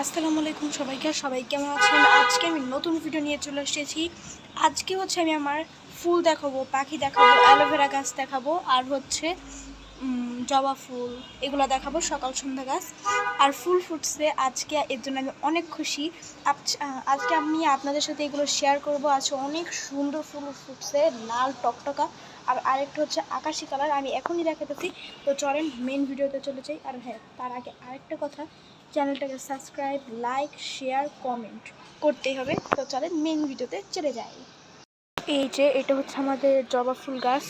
আসসালামু আলাইকুম সবাইকে। সবাই কেমন আছেন? আজকে আমি নতুন ভিডিও নিয়ে চলে এসেছি। আজকে আমি আমার ফুল দেখাবো, পাখি দেখাবো, অ্যালোভেরা গাছ দেখাবো, আর জবা ফুল, এগুলো দেখাবো। সকাল সন্ধ্যা গাছ আর ফুল ফুটছে আজকে, এর জন্য আমি অনেক খুশি। আজকে আমি আপনাদের সাথে এগুলো শেয়ার করব। আজকে অনেক সুন্দর ফুল ফুটছে, লাল টকটকা, আর আরেকটা হচ্ছে আকাশি কালার, আমি এখনই দেখাতেছি। তো চলেন মেন ভিডিওতে চলে যাই। আর হ্যাঁ, তার আগে আরেকটা কথা, চ্যানেলটাকে সাবস্ক্রাইব, লাইক, শেয়ার, কমেন্ট করতেই হবে। তো চলেন মেন ভিডিওতে চলে যাই। এই যে এটা হচ্ছে আমাদের জবা ফুল গাছ,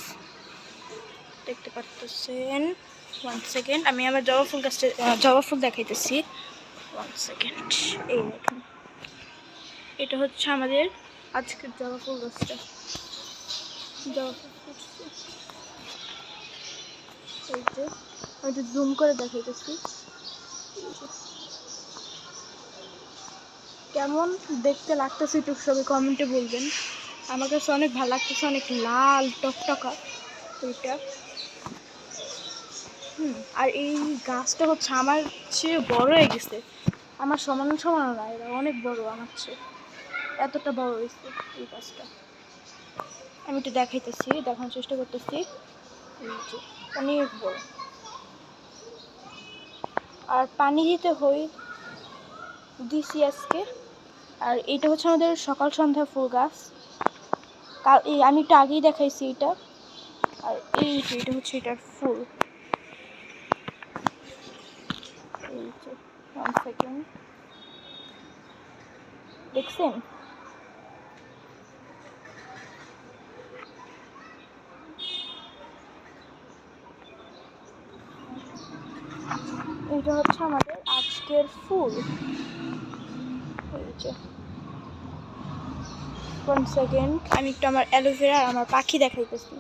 দেখতে পাচ্ছেন। 1 সেকেন্ড, আমি আমার জবা ফুল দেখাইতেছি। 1 সেকেন্ড। এই দেখুন, এটা হচ্ছে আমাদের আজকের জবা ফুল গাছটা। জবা ফুল ফুটছে, এই যে আমি একটু জুম করে দেখাইতেছি। কেমন দেখতে লাগতেছে একটু সবাই কমেন্টে বলবেন। আমার কাছে অনেক ভালো লাগতেছে, অনেক লাল টকটকা এইটা। আর এই গাছটা হচ্ছে আমার চেয়ে বড় হয়ে গেছে, আমার সমান সমান না, এরা অনেক বড় আমার চেয়ে, এতটা বড় হয়েছে এই গাছটা। আমি একটু দেখাইতেছি, দেখানোর চেষ্টা করতেছি। এই যে অনেক বড়, আর পানি দিছি আজকে। আর এটা হচ্ছে আমাদের সকাল সন্ধ্যা ফুল গাছ। আমি একটু আগেই দেখাইছি এটা। আর এটা হচ্ছে এটার ফুল। এই যে 1 সেকেন্ড, দেখছেন? এটা হচ্ছে আমাদের আজকের ফুল। এই যে 1 সেকেন্ড, আমি একটু আমার অ্যালোভেরা আর আমার পাখি দেখাইতেছি।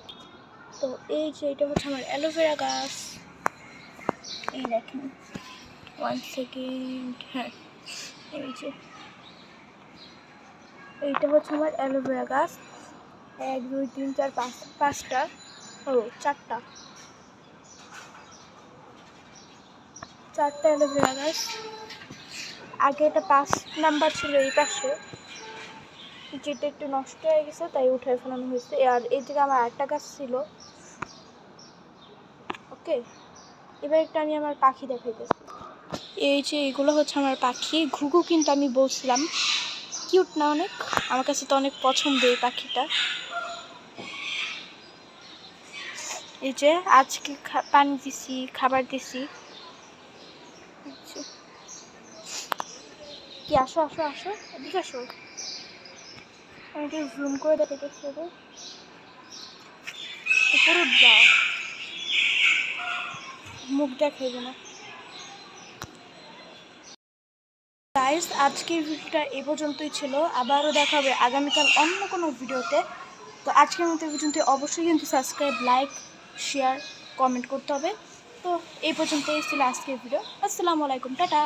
তো এই যে এটা হচ্ছে আমার অ্যালোভেরা গাছ, এই দেখেন। 1 সেকেন্ড, হ্যাঁ, এই যে এইটা হচ্ছে আমার অ্যালোভেরা গাছ। 1 2 3 4 5, 5টা, ও 4টা অ্যালোভেরা গাছ। আগে এটা 5 নাম্বার ছিল এই পাশে, যেটা একটু নষ্ট হয়ে গেছে তাই উঠে ফেলানো হয়েছে। আর এই দিকে আমার আরেকটা গাছ ছিল। ওকে, এবার একটা আমি আমার পাখি দেখাইতেছি। এই যে এগুলো হচ্ছে আমার পাখি ঘুঘু, কিন্তু আমি বলছিলাম কিউট না অনেক, আমার কাছে তো অনেক পছন্দ এই পাখিটা। এই যে আজকে পানি দিছি, খাবার দিছি। কি আসো আসো আসো, এদিকে আসো, আমি একটু জুম করে দেখাইতেছি। উপরে যাও, মুখ দেখাইবে না। গাইস, আজকের ভিডিওটা এ পর্যন্তই ছিল। আবারও দেখা হবে আগামীকাল অন্য কোনো ভিডিওতে। তো আজকের মতো পর্যন্ত অবশ্যই কিন্তু সাবস্ক্রাইব, লাইক, শেয়ার, কমেন্ট করতে হবে। তো এই পর্যন্তই ছিল আজকের ভিডিও। আসসালামু আলাইকুম, টাটা।